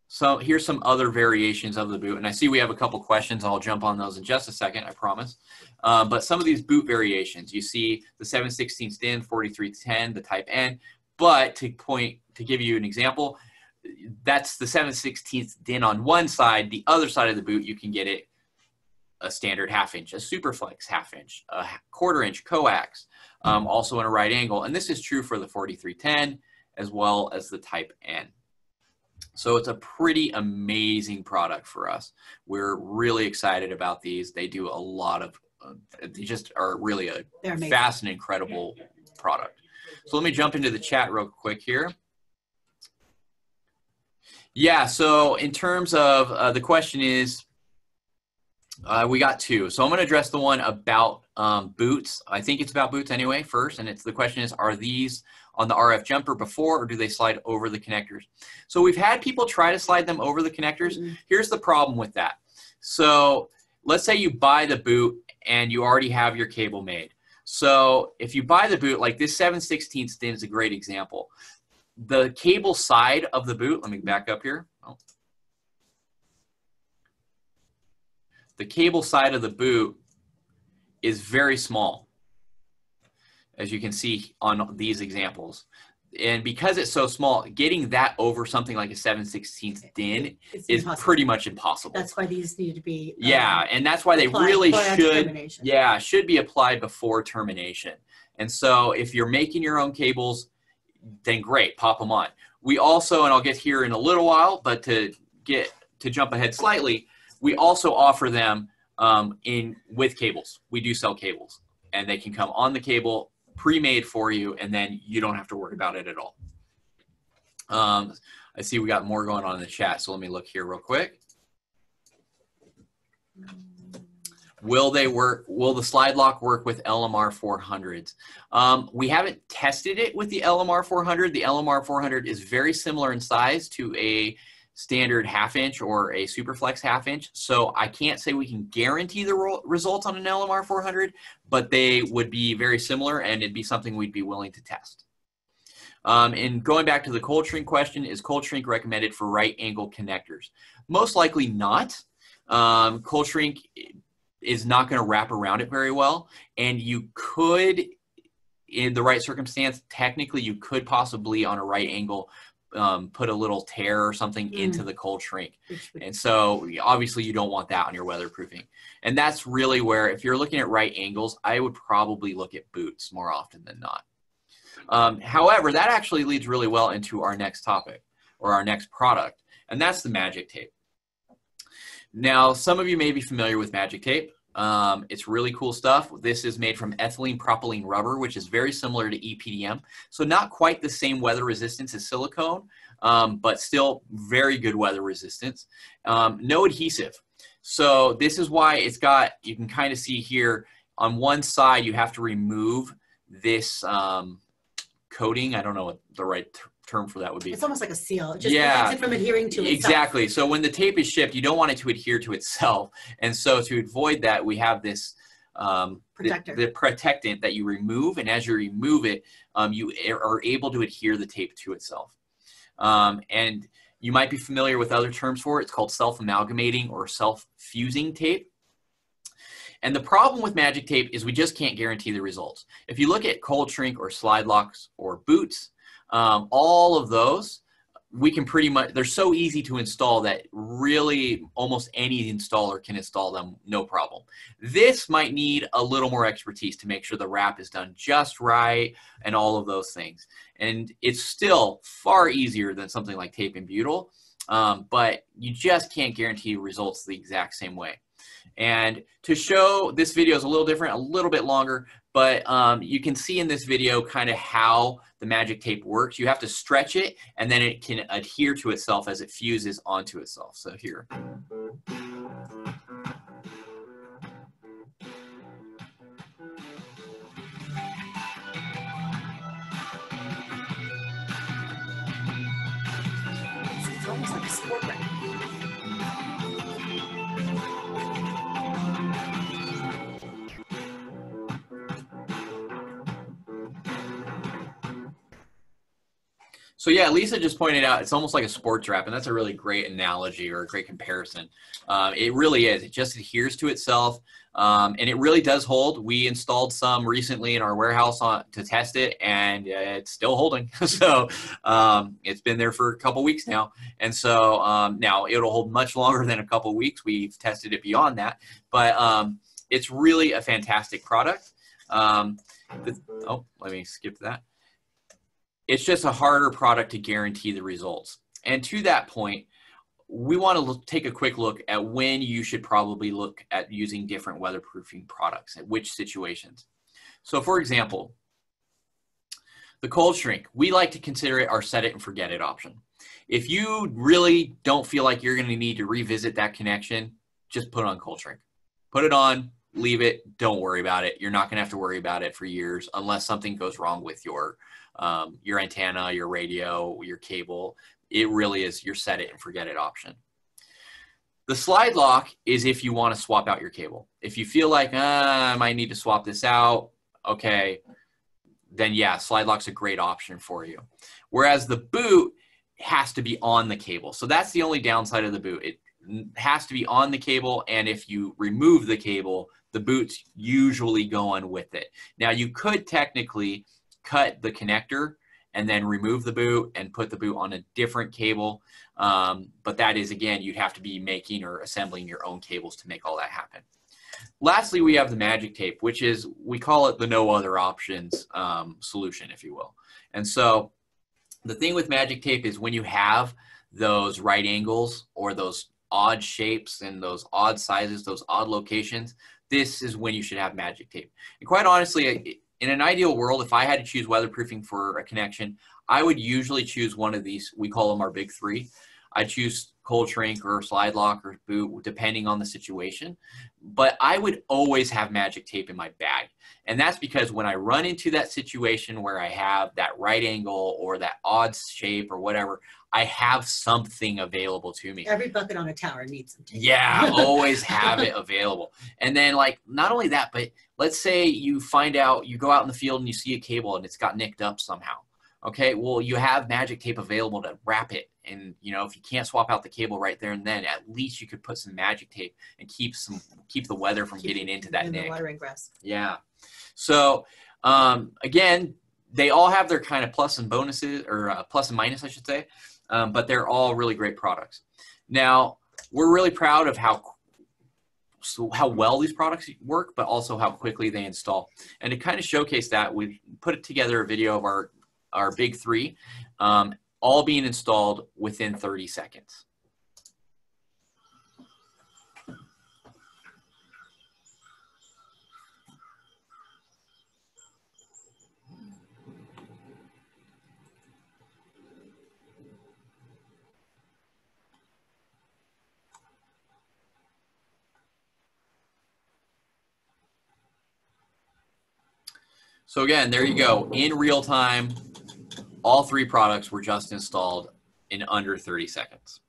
so here's some other variations of the boot. And I see we have a couple questions. I'll jump on those in just a second, I promise. But some of these boot variations, you see the 7/16 DIN, 4310, the Type N. But to give you an example, that's the 7/16 DIN on one side. The other side of the boot, you can get it a standard 1/2 inch, a Superflex 1/2 inch, a 1/4 inch coax, also in a right angle. And this is true for the 4310 as well as the Type N. So it's a pretty amazing product for us. We're really excited about these. They do a lot of, they just are really a fast and incredible product. So let me jump into the chat real quick here. Yeah, so in terms of the question is, we got 2. So I'm going to address the one about boots. I think it's about boots anyway first, and the question is, are these on the RF jumper before, or do they slide over the connectors? So we've had people try to slide them over the connectors. Here's the problem with that. So let's say you buy the boot and you already have your cable made. So if you buy the boot, like this 7/16 DIN is a great example. The cable side of the boot, let me back up here. Oh. The cable side of the boot is very small. as you can see on these examples. And because it's so small, getting that over something like a 7/16 DIN is pretty much impossible. That's why these need to be yeah, and that's why they really should be applied before termination. And so if you're making your own cables, then great, pop them on. We also, and I'll get here in a little while, but to jump ahead slightly, we also offer them with cables. We do sell cables, and they can come on the cable pre-made for you, and then you don't have to worry about it at all. I see we got more going on in the chat, so let me look here real quick. Will the slide lock work with LMR 400s? We haven't tested it with the LMR 400. The LMR 400 is very similar in size to a standard 1/2 inch or a Superflex 1/2 inch. So I can't say we can guarantee the results on an LMR 400, but they would be very similar, and it'd be something we'd be willing to test. And going back to the cold shrink question, is cold shrink recommended for right angle connectors? Most likely not. Cold shrink is not going to wrap around it very well, and you could, in the right circumstance, technically you could possibly on a right angle put a little tear or something into the cold shrink. And so obviously you don't want that on your weatherproofing. And that's really where, if you're looking at right angles, I would probably look at boots more often than not. However, that actually leads really well into our next topic, or our next product, and that's the magic tape. Now, some of you may be familiar with magic tape. It's really cool stuff. This is made from ethylene propylene rubber, which is very similar to EPDM. So not quite the same weather resistance as silicone, but still very good weather resistance. No adhesive. So this is why it's got, you can kind of see here on one side, you have to remove this coating. I don't know what the right term for that would be. It's almost like a seal. It just prevents it from adhering to itself. Exactly. So when the tape is shipped, you don't want it to adhere to itself. And so to avoid that, we have this the protectant that you remove. And as you remove it, you are able to adhere the tape to itself. And you might be familiar with other terms for it. It's called self-amalgamating or self-fusing tape. And the problem with magic tape is we just can't guarantee the results. If you look at cold shrink or slide locks or boots, all of those, we can pretty much, they're so easy to install that really almost any installer can install them, no problem. This might need a little more expertise to make sure the wrap is done just right and all of those things. And it's still far easier than something like tape and butyl, but you just can't guarantee results the exact same way. And to show, this video is a little different, a little bit longer, but you can see in this video kind of how the magic tape works. You have to stretch it, and then it can adhere to itself as it fuses onto itself. So here. It's almost like a sport rack. So yeah, Lisa just pointed out it's almost like a sports wrap, and that's a really great analogy or a great comparison. It really is. It just adheres to itself, and it really does hold. We installed some recently in our warehouse to test it, and it's still holding. So it's been there for a couple weeks now, and so now it'll hold much longer than a couple weeks. We've tested it beyond that, but it's really a fantastic product. Oh, let me skip that. It's just a harder product to guarantee the results. And to that point, we want to take a quick look at when you should probably look at using different weatherproofing products, at which situations. So for example, the cold shrink, we like to consider it our set it and forget it option. If you really don't feel like you're going to need to revisit that connection, just put on cold shrink. Put it on, leave it, don't worry about it. You're not going to have to worry about it for years unless something goes wrong with your antenna, your radio, your cable. It really is your set it and forget it option. The slide lock is if you want to swap out your cable. If you feel like, I might need to swap this out, okay, then yeah, slide lock's a great option for you. Whereas the boot has to be on the cable. So that's the only downside of the boot. It has to be on the cable, and if you remove the cable, the boot's usually going with it. Now you could technically cut the connector and then remove the boot and put the boot on a different cable. But that is, again, you'd have to be making or assembling your own cables to make all that happen. Lastly, we have the magic tape, which is, we call it the no other options solution, if you will. And so the thing with magic tape is when you have those right angles or those odd shapes and those odd sizes, those odd locations, this is when you should have magic tape. And quite honestly, in an ideal world, if I had to choose weatherproofing for a connection, I would usually choose one of these. We call them our big three. I'd choose cold shrink or slide lock or boot, depending on the situation. But I would always have magic tape in my bag. And that's because when I run into that situation where I have that right angle or that odd shape or whatever, I have something available to me. Every bucket on a tower needs some tape. Yeah, always have it available. And then, like, not only that, but let's say you find out, you go out in the field and you see a cable and it's got nicked up somehow. Okay, well, you have magic tape available to wrap it. And, you know, if you can't swap out the cable right there and then, at least you could put some magic tape and keep the weather from getting into that nick. The watering grass. Yeah. So, again, they all have their kind of plus and bonuses, or plus and minus, I should say. But they're all really great products. Now, we're really proud of how well these products work, but also how quickly they install. And to kind of showcase that, we've put together a video of our big three, all being installed within 30 seconds. So again, there you go. In real time, all three products were just installed in under 30 seconds.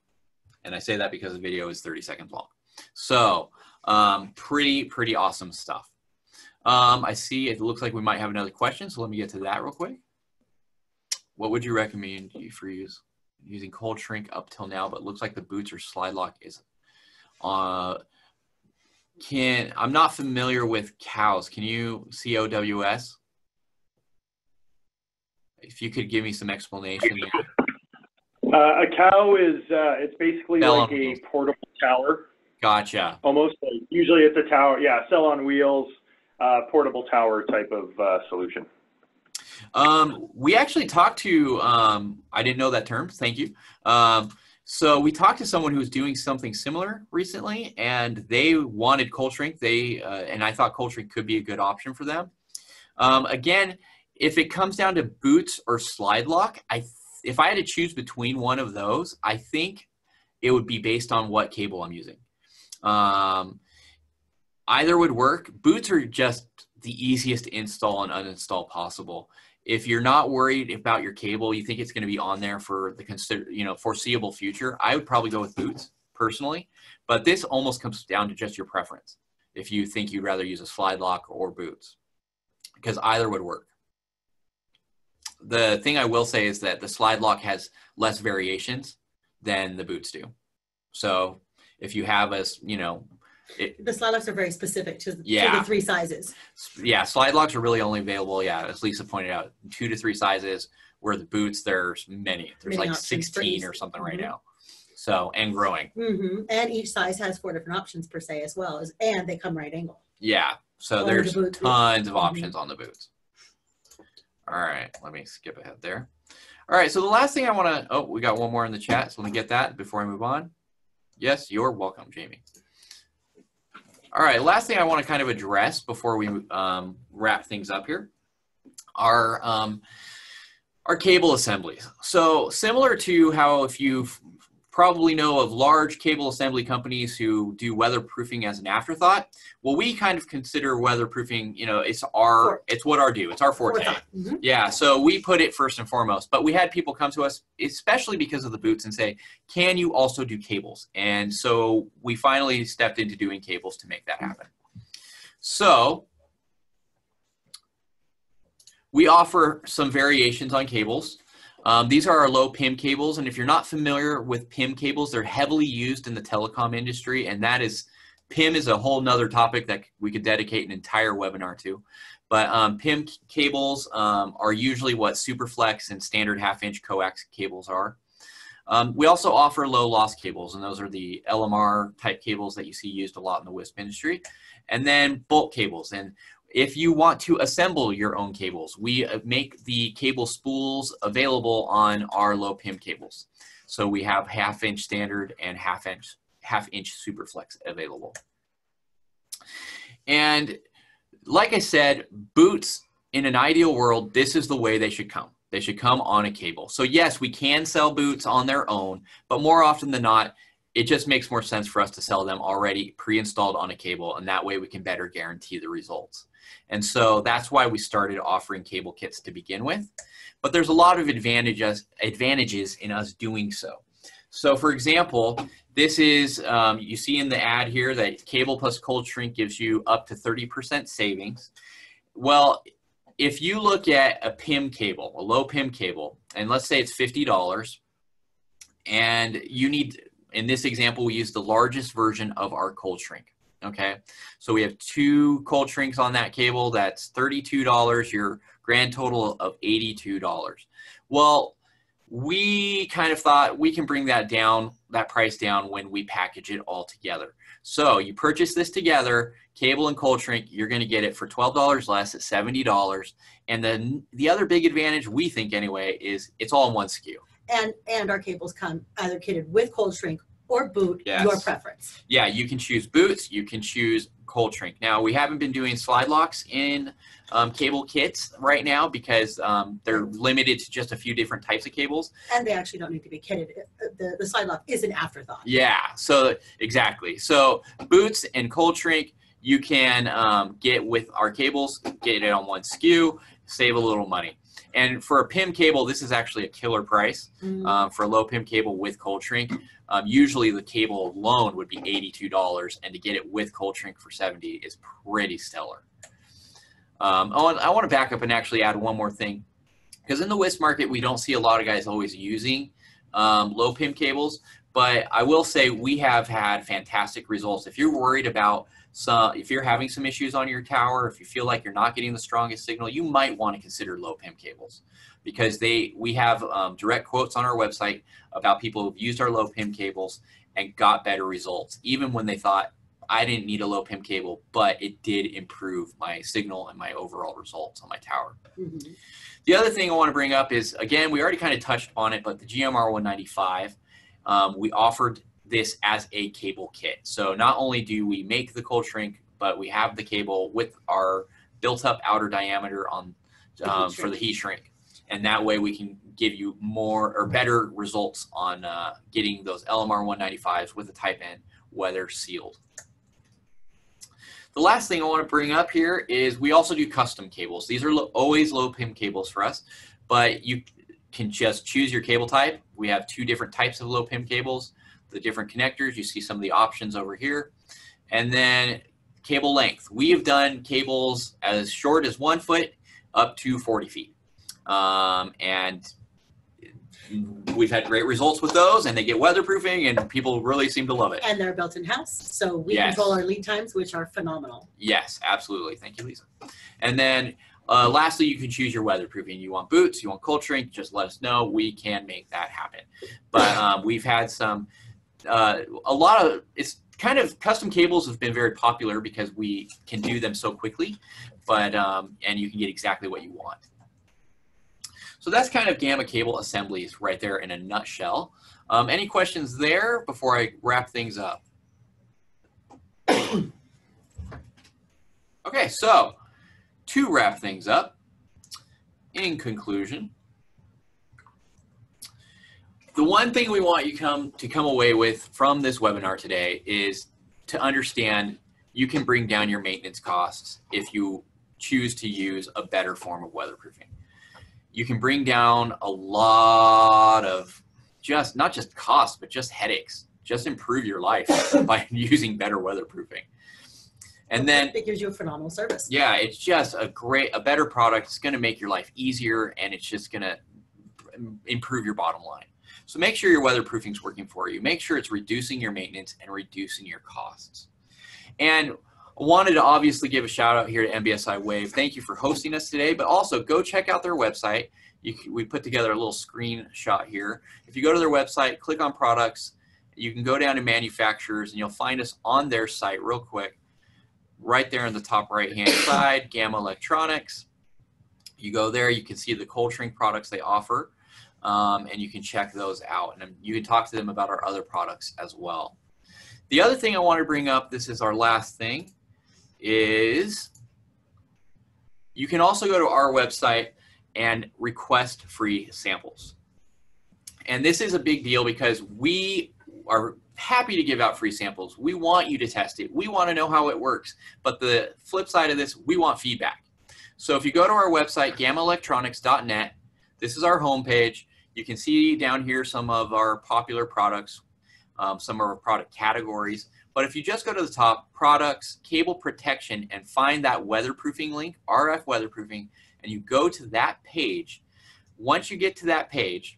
And I say that because the video is 30 seconds long. So pretty awesome stuff. I see it looks like we might have another question, so let me get to that real quick. What would you recommend for using cold shrink up till now, but it looks like the boots or slide lock is I'm not familiar with cows. Can you COWS? If you could give me some explanation. A cow is, it's basically like a portable tower. Gotcha. Almost. Usually it's a tower. Yeah, cell on wheels, portable tower type of solution. We actually talked to, I didn't know that term. Thank you. So we talked to someone who was doing something similar recently, and they wanted cold shrink. And I thought cold shrink could be a good option for them. Again, if it comes down to boots or slide lock, if I had to choose between one of those, I think it would be based on what cable I'm using. Either would work. Boots are just the easiest to install and uninstall possible. If you're not worried about your cable, you think it's going to be on there for the foreseeable future, I would probably go with boots personally. But this almost comes down to just your preference. If you think you'd rather use a slide lock or boots, because either would work. The thing I will say is that the slide lock has less variations than the boots do. So if you have the slide locks are very specific to the three sizes. Yeah, slide locks are really only available, as Lisa pointed out, 2 to 3 sizes, where the boots, there's many. There's like 16 or something right now. So, and growing. And each size has 4 different options per se as well, and they come right angle. Yeah, so there's tons of options on the boots. All right, let me skip ahead there. All right, so the last thing I want to, we got one more in the chat, so let me get that before I move on. Yes, you're welcome, Jamie. All right, last thing I want to kind of address before we wrap things up here are cable assemblies. So similar to how, if you probably know of large cable assembly companies who do weatherproofing as an afterthought, well, we kind of consider weatherproofing, it's what our do. It's our forte. Yeah, so we put it first and foremost. But we had people come to us, especially because of the boots, and say, can you also do cables? And so we finally stepped into doing cables to make that happen. So we offer some variations on cables. These are our low PIM cables, and if you're not familiar with PIM cables, they're heavily used in the telecom industry, and that is PIM is a whole nother topic that we could dedicate an entire webinar to. But PIM cables are usually what Superflex and standard half-inch coax cables are. We also offer low loss cables, and those are the LMR type cables that you see used a lot in the WISP industry. And then bulk cables. And if you want to assemble your own cables, we make the cable spools available on our low PIM cables. So we have half-inch standard and half-inch Superflex available. And like I said, boots, in an ideal world, this is the way they should come. They should come on a cable. So yes, we can sell boots on their own, but more often than not, it just makes more sense for us to sell them already pre-installed on a cable, and that way we can better guarantee the results. And so that's why we started offering cable kits to begin with. But there's a lot of advantages in us doing so. So for example, this is, you see in the ad here that cable plus cold shrink gives you up to 30% savings. Well, if you look at a PIM cable, a low PIM cable, and let's say it's $50, and you need, in this example, we use the largest version of our cold shrink, okay? So we have 2 cold shrinks on that cable, that's $32, your grand total of $82. Well, we kind of thought we can bring that down, that price down, when we package it all together. So you purchase this together, cable and cold shrink, you're going to get it for $12 less at $70. And then the other big advantage, we think anyway, is it's all in one SKU. And our cables come either kitted with cold shrink or boot, Yes. your preference. Yeah, you can choose boots, you can choose cold shrink. Now, we haven't been doing slide locks in cable kits right now because they're limited to just a few different types of cables. And they actually don't need to be kitted. The slide lock is an afterthought. Yeah, so exactly. So boots and cold shrink, you can get with our cables, get it on one SKU, save a little money. And for a PIM cable, this is actually a killer price for a low PIM cable with cold shrink. Usually the cable alone would be $82, and to get it with cold shrink for $70 is pretty stellar. I want to back up and actually add one more thing, because in the WISP market, we don't see a lot of guys always using low PIM cables, but I will say we have had fantastic results. If you're worried about if you're having some issues on your tower, if you feel like you're not getting the strongest signal, you might want to consider low PIM cables, because we have direct quotes on our website about people who've used our low PIM cables and got better results, even when they thought, I didn't need a low PIM cable, but it did improve my signal and my overall results on my tower. Mm-hmm. The other thing I want to bring up is, again, we already kind of touched on it, but the GMR 195, we offered this as a cable kit. So not only do we make the cold shrink, but we have the cable with our built up outer diameter on for the heat shrink. And that way we can give you more or better results on getting those LMR 195s with the Type N weather sealed. The last thing I want to bring up here is we also do custom cables. These are always low PIM cables for us, but you can just choose your cable type. We have 2 different types of low PIM cables, the different connectors. You see some of the options over here. And then cable length. We have done cables as short as 1 foot up to 40 feet. And we've had great results with those, and they get weatherproofing, and people really seem to love it. And they're built in-house, so we Yes. control our lead times, which are phenomenal. Yes, absolutely. Thank you, Lisa. And then lastly, you can choose your weatherproofing. You want boots, you want cold shrink, just let us know. We can make that happen. But we've had some, a lot of, it's kind of, custom cables have been very popular because we can do them so quickly, but, and you can get exactly what you want. So that's kind of gamma cable assemblies right there in a nutshell. Any questions there before I wrap things up? Okay, so to wrap things up, in conclusion, the one thing we want you to come away with from this webinar today is to understand you can bring down your maintenance costs if you choose to use a better form of weatherproofing. You can bring down a lot of not just costs, but just headaches. Just improve your life by using better weatherproofing. And then it gives you a phenomenal service. Yeah, it's just a better product. It's going to make your life easier, and it's just going to improve your bottom line. So make sure your weatherproofing is working for you. Make sure it's reducing your maintenance and reducing your costs. And wanted to obviously give a shout out here to MBSI WAV. Thank you for hosting us today, but also go check out their website. We put together a little screenshot here. If you go to their website, click on products, you can go down to manufacturers and you'll find us on their site real quick. Right there on the top right-hand side, Gamma Electronics. You go there, you can see the cold shrink products they offer, and you can check those out. And you can talk to them about our other products as well. The other thing I want to bring up, this is our last thing, is you can also go to our website and request free samples. And this is a big deal because we are happy to give out free samples. We want you to test it. We want to know how it works. But the flip side of this, we want feedback. So if you go to our website, gammaelectronics.net, this is our homepage. You can see down here some of our popular products, some of our product categories. But if you just go to the top, products, cable protection, and find that weatherproofing link, RF weatherproofing, and you go to that page, once you get to that page,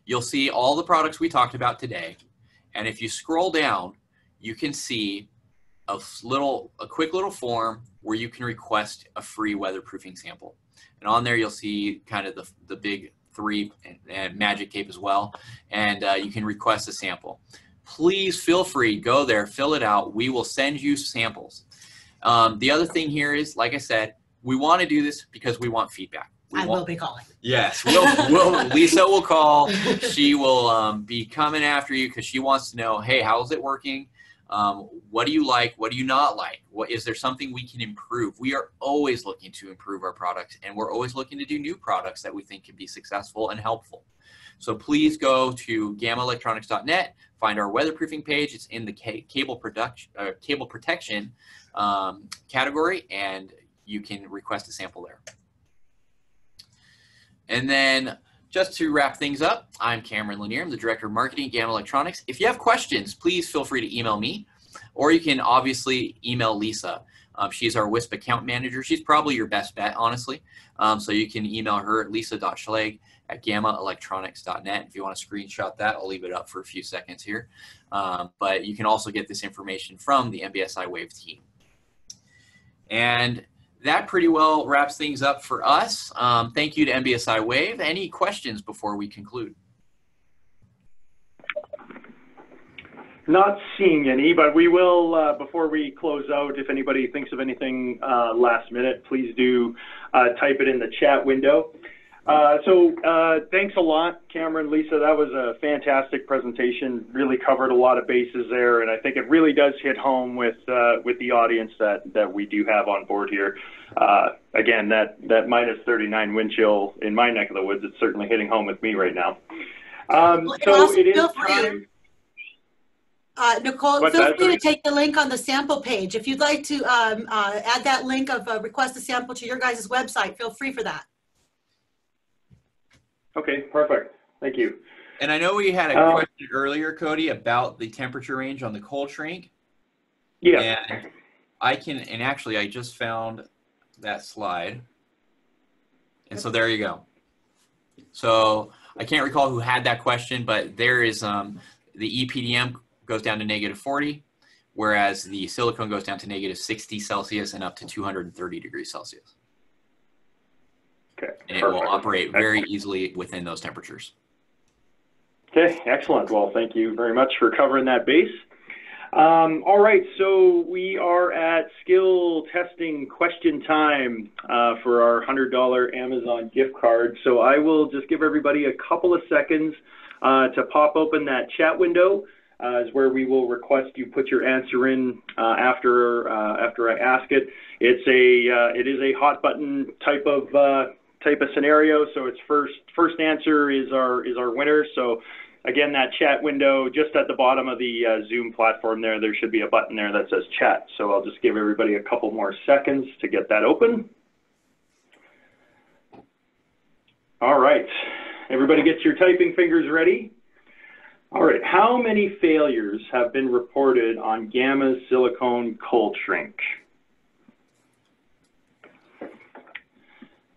you'll see all the products we talked about today. And if you scroll down, you can see a quick little form where you can request a free weatherproofing sample. And on there, you'll see kind of the big 3 and magic tape as well. And you can request a sample. Please feel free, go there, fill it out. We will send you samples. The other thing here is, like I said, we want to do this because we want feedback. I will be calling. Yes, Lisa will call. She will be coming after you because she wants to know, hey, how's it working? What do you like? What do you not like? Is there something we can improve? We are always looking to improve our products, and we're always looking to do new products that we think can be successful and helpful. So please go to gammaelectronics.net, find our weatherproofing page. It's in the cable protection category, and you can request a sample there. And then just to wrap things up, I'm Cameron Lanier. I'm the Director of Marketing at Gamma Electronics. If you have questions, please feel free to email me, or you can obviously email Lisa. She's our WISP account manager. She's probably your best bet, honestly. So you can email her at lisa.schleg@gammaelectronics.net. If you want to screenshot that, I'll leave it up for a few seconds here. But you can also get this information from the MBSI WAV team. And that pretty well wraps things up for us. Thank you to MBSI WAV. Any questions before we conclude? Not seeing any, but we will, before we close out, if anybody thinks of anything last minute, please do type it in the chat window. Thanks a lot, Cameron, Lisa. That was a fantastic presentation. Really covered a lot of bases there, and I think it really does hit home with the audience that we do have on board here. Again, that minus 39 wind chill in my neck of the woods, it's certainly hitting home with me right now. So it is time. Nicole, feel free to take the link on the sample page. If you'd like to add that link of request a sample to your guys' website, feel free for that. Okay, perfect. Thank you. And I know we had a question earlier, Cody, about the temperature range on the cold shrink. Yeah. And actually I just found that slide. And so there you go. So I can't recall who had that question, but there is the EPDM goes down to -40, whereas the silicone goes down to -60 Celsius and up to 230 degrees Celsius. Okay, and it will operate very easily within those temperatures. Okay, excellent. Well, thank you very much for covering that base. All right, so we are at skill testing question time for our $100 Amazon gift card. So I will just give everybody a couple of seconds to pop open that chat window. Is where we will request you put your answer in after I ask it. It is a hot button type of scenario. So it's first answer is our winner. So again, that chat window just at the bottom of the Zoom platform there should be a button there that says chat. So I'll just give everybody a couple more seconds to get that open. All right, everybody gets your typing fingers ready. All right, how many failures have been reported on Gamma's silicone cold shrink?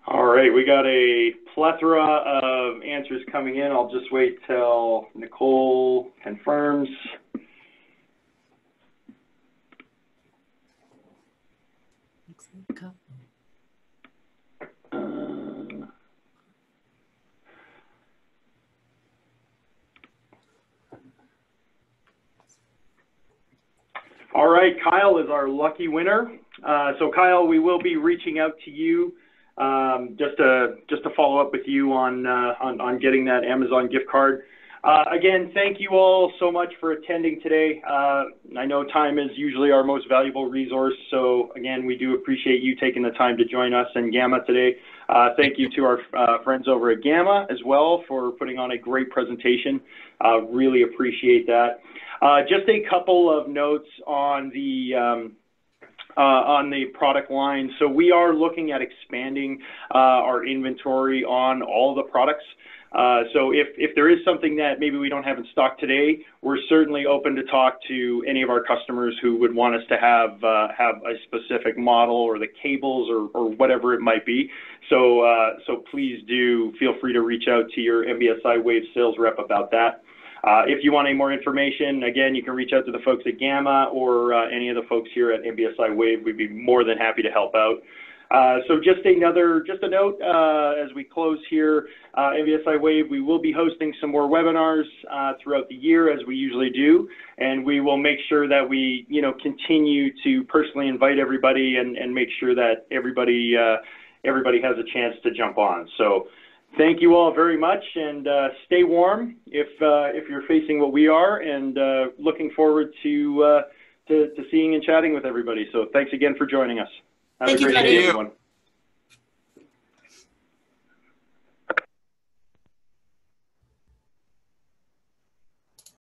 All right, we got a plethora of answers coming in. I'll just wait till Nicole confirms. All right, Kyle is our lucky winner. So Kyle, we will be reaching out to you just to follow up with you on getting that Amazon gift card. Again, thank you all so much for attending today. I know time is usually our most valuable resource, so again, we do appreciate you taking the time to join us in Gamma today. Thank you to our friends over at Gamma as well for putting on a great presentation. Really appreciate that. Just a couple of notes on the product line. So we are looking at expanding our inventory on all the products. So if there is something that maybe we don't have in stock today, we're certainly open to talk to any of our customers who would want us to have a specific model or the cables or whatever it might be. So please do feel free to reach out to your MBSI WAVE sales rep about that. If you want any more information, again, you can reach out to the folks at Gamma or any of the folks here at MBSI WAVE. We'd be more than happy to help out. So just a note as we close here, MBSI WAVE, we will be hosting some more webinars throughout the year as we usually do, and we will make sure that we continue to personally invite everybody and make sure that everybody has a chance to jump on. So thank you all very much, and stay warm if you're facing what we are, and looking forward to seeing and chatting with everybody. So thanks again for joining us. Have a great day, everyone.